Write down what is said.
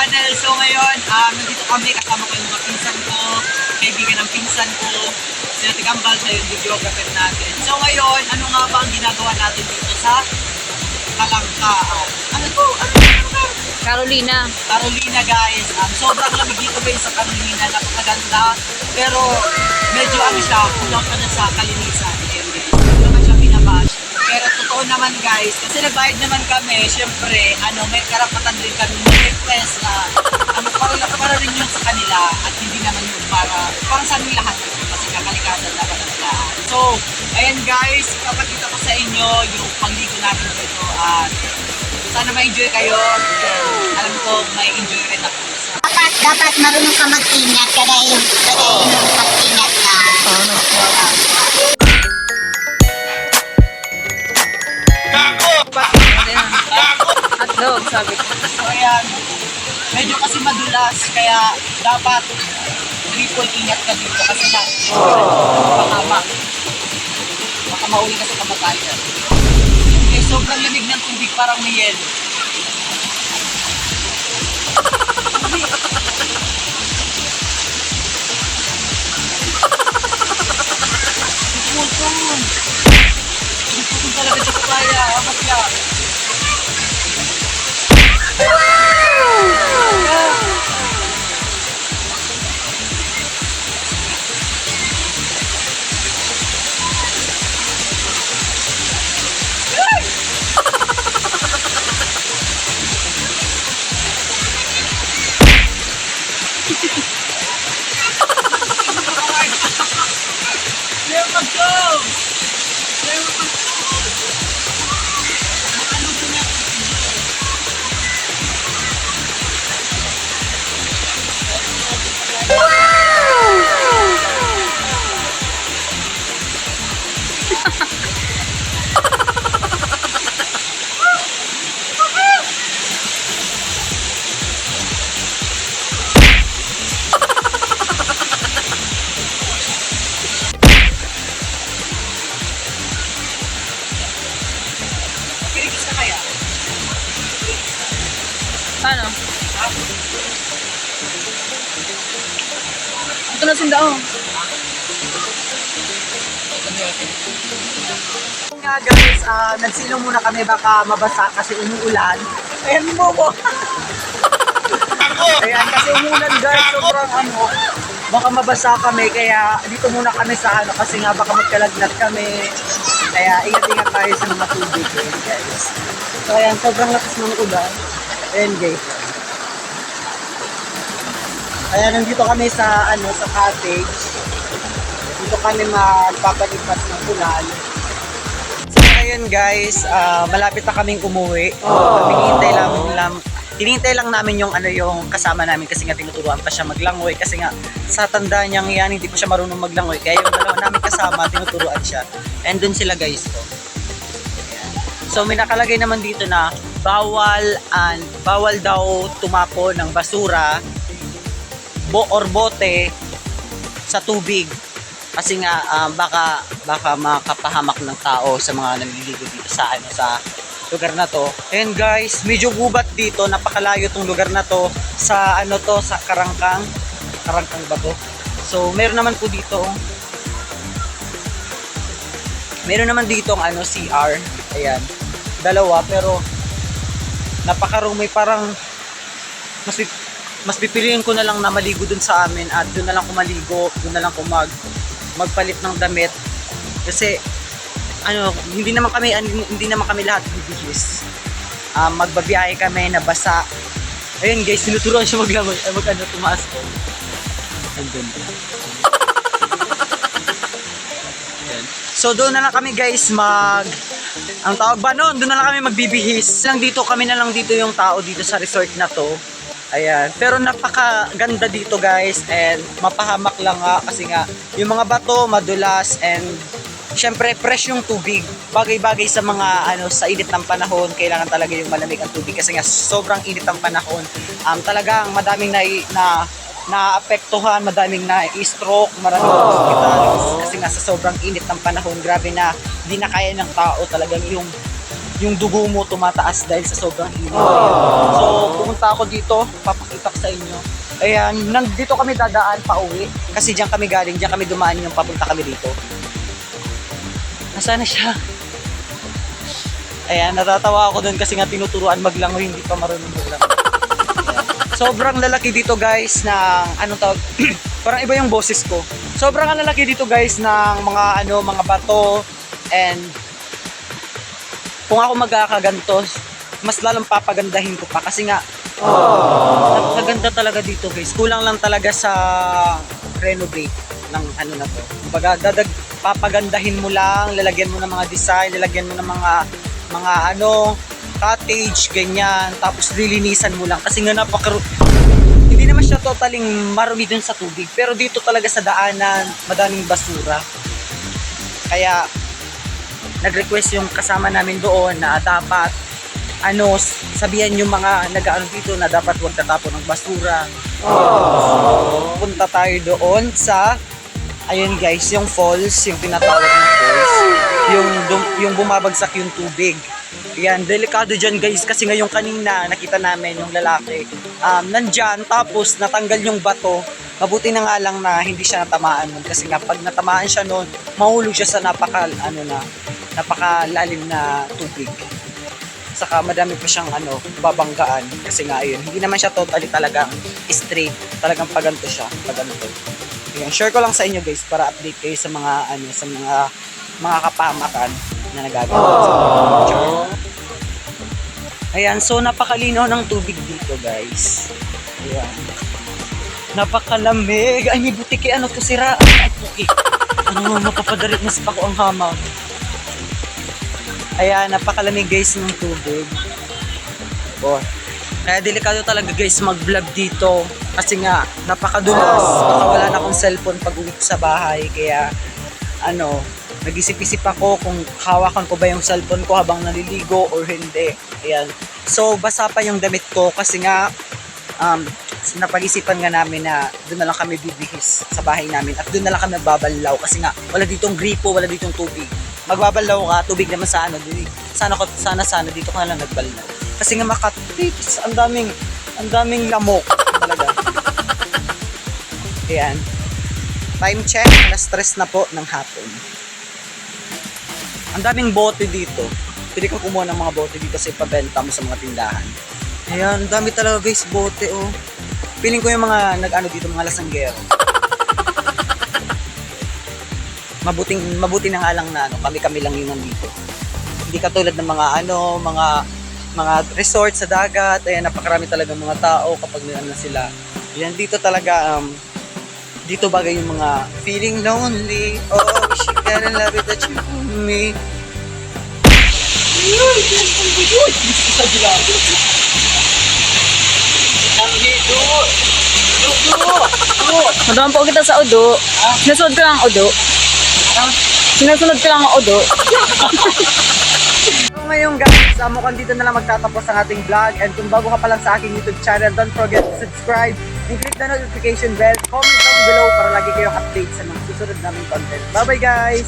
channel. So ngayon, nandito kami kasama ko yung mga pinsan ko, kaibigan ng pinsan ko, sila Tigambal na yung videographer natin. So ngayon, ano nga ba ang ginagawa natin dito sa Kalangkaan? Ano to? Carolina. Carolina guys. Sobrang lamig dito guys sa Carolina, napakaganda. Pero medyo ano siya, kulang pa na sa kalinisan. Ayan guys, hindi naman siya binabash. Pero totoo naman guys, kasi nagbayad naman kami, syempre, may karapatan din kami mag-request na para rin yun sa kanila at hindi naman yun para sa aming lahat kasi kakalikasan dapat ang lahat. So, ayan guys, papakita ko sa inyo yung pangligo natin dito at sana ma-enjoy kayo. Alam ko, may enjoy rin ako. Dapat marunong ka mag-ingat kada yung pag-ingat ka. Hotdog, sabi ko. So ayan, medyo kasi madulas kaya dapat triple ingat ka dito kasi mahamak. Baka mauli ka sa kamatayan. Okay, sobrang lamig ng tubig, parang may yelo. Putol talaga dito kaya, amat yan. Kirigis na kaya? Paano? Ito na sindaong. Nga guys, nagsilong muna kami baka mabasa kasi umuulan. Ayan mo. Ayan kasi umuulan guys, sobrang baka mabasa kami kaya dito muna kami sa kasi nga baka magkalagnat kami. Kaya ingat-ingat tayo sa mga tubig guys. So ayan, sobrang lakas ng ulan. Ayan guys. Ayan, nandito kami sa sa cottage. Dito kami magpapalipas ng ulan. So ayun guys, malapit na kaming umuwi. Hinihintay lang namin yung kasama namin kasi nga tinuturuan pa siya maglangoy kasi nga sa tanda niyang yan hindi pa siya marunong maglangoy kaya yung dalawa namin kasama tinuturuan siya. And dun sila guys to. So may nakalagay naman dito na bawal daw tumapon ng basura or bote sa tubig kasi nga baka makapahamak ng tao sa mga naliligo dito sa lugar na to. And guys, medyo gubat dito, napakalayo tong lugar na to sa sa Karangkang ba to? So meron naman po dito ang CR. Ayan, dalawa pero napakarumi, parang mas pipiliin ko na lang na maligo dun sa amin at dun na lang ko maligo, dun na lang ko magpalit ng damit kasi hindi naman kami lahat bibihis. Magbabiyahe kami na basa. Ayun guys, tinuturuan siya maglangoy. Tumaas ko. Andun. So doon na lang kami guys ang tawag ba noon? Doon na lang kami magbibihis. Kami na lang dito yung tao dito sa resort na to. Ayan. Pero napakaganda dito guys and mapahamak lang nga kasi nga yung mga bato madulas and syempre fresh yung tubig. Bagay-bagay sa mga sa init ng panahon, kailangan talaga yung malamig ang tubig kasi nga sobrang init ng panahon. Talagang madaming naapektuhan, madaming na-stroke, maraming hospital kasi nga sa sobrang init ng panahon, grabe na hindi na kaya ng tao talagang yung dugo mo tumataas dahil sa sobrang init. So, pumunta ako dito, papakita ko sa inyo. Ayan, nandito kami dadaan pa uwi. Kasi diyan kami galing, diyan kami dumaan yung papunta kami dito. Nasaan na siya? Ayan, natatawa ako doon kasi nga tinuturuan maglangoy, hindi pa marunong maglangoy. Sobrang lalaki dito guys ng anong tawag? Parang iba yung boses ko. Sobrang lalaki dito guys ng mga bato, and kung ako magkakaganto, mas lalong papagandahin ko pa kasi nga napakaganda talaga dito guys. Kulang lang talaga sa renovate ng ano na to. Kumbaga papagandahin mo lang, lalagyan mo ng mga design, lalagyan mo ng mga cottage, ganyan, tapos lilinisan mo lang kasi nga hindi naman siya totaling marumi dun sa tubig, pero dito talaga sa daanan madaming basura, kaya nag-request yung kasama namin doon na dapat sabihan yung mga nag-aano dito na dapat huwag tatapon ng basura. Punta tayo doon sa ayun guys, yung falls, yung tinatawag na falls, yung bumabagsak yung tubig. Yan, delikado dyan guys kasi ngayong kanina nakita namin yung lalaki nandyan tapos natanggal yung bato. Mabuti na nga lang na hindi siya natamaan nun kasi nga pag natamaan siya nun, mahulog siya sa napakalalim na tubig. Saka madami pa siyang babanggaan kasi nga ayun, hindi naman siya totally talagang straight, talagang paganto siya, paganto. Ayan, share ko lang sa inyo guys para update kayo sa mga mga kapamakan na nagagawa sa picture. Ayan, so napakalinaw ng tubig dito guys. Ayan. Napakalamig. Ay, may butiki. Ano to, sira? Ay, puki. Mapapadarit na sa pako ang hama. Ayan, napakalamig guys ng tubig. Oh. Kaya delikado talaga guys mag-vlog dito. Kasi nga, napakadulas. Baka wala na akong cellphone pag uwi ko sa bahay. Kaya, nag-isip-isip ako kung hawakan ko ba yung cellphone ko habang naliligo or hindi. Ayan. So, basa pa yung damit ko kasi nga, napag-isipan nga namin na doon na lang kami bibihis sa bahay namin at doon na lang kami babalaw kasi nga wala ditong gripo, wala ditong tubig. Magbabalaw ka, tubig naman sa sana dito ka na lang nagbalaw. Kasi nga makatips, ang daming lamok talaga. Ayan. Time check, alas 3 na po ng hapon. Ang daming bote dito. Pwede kang kumuha ng mga bote dito sa ipabenta mo sa mga tindahan. Ayan, dami talaga guys, bote oh. Feeling ko yung mga dito, mga lasanggero. Mabuti na nga lang na kami lang yung nandito. Hindi katulad ng mga resort sa dagat. Ayan, napakarami talaga mga tao kapag na sila. Ayan, dito talaga dito bagay yung mga feeling lonely. Oh, wish you can love it that you owe me. Madami po kita sa Udo. Sinasunod ko lang ang Udo. Sinasunod ko lang ang Udo. So ngayon guys, mukhang dito na lang magtatapos ang ating vlog. And kung bago ka pa lang sa aking YouTube channel, don't forget to subscribe and click the notification bell. Comment down below para lagi kayong update sa mga susunod naming content. Bye bye guys!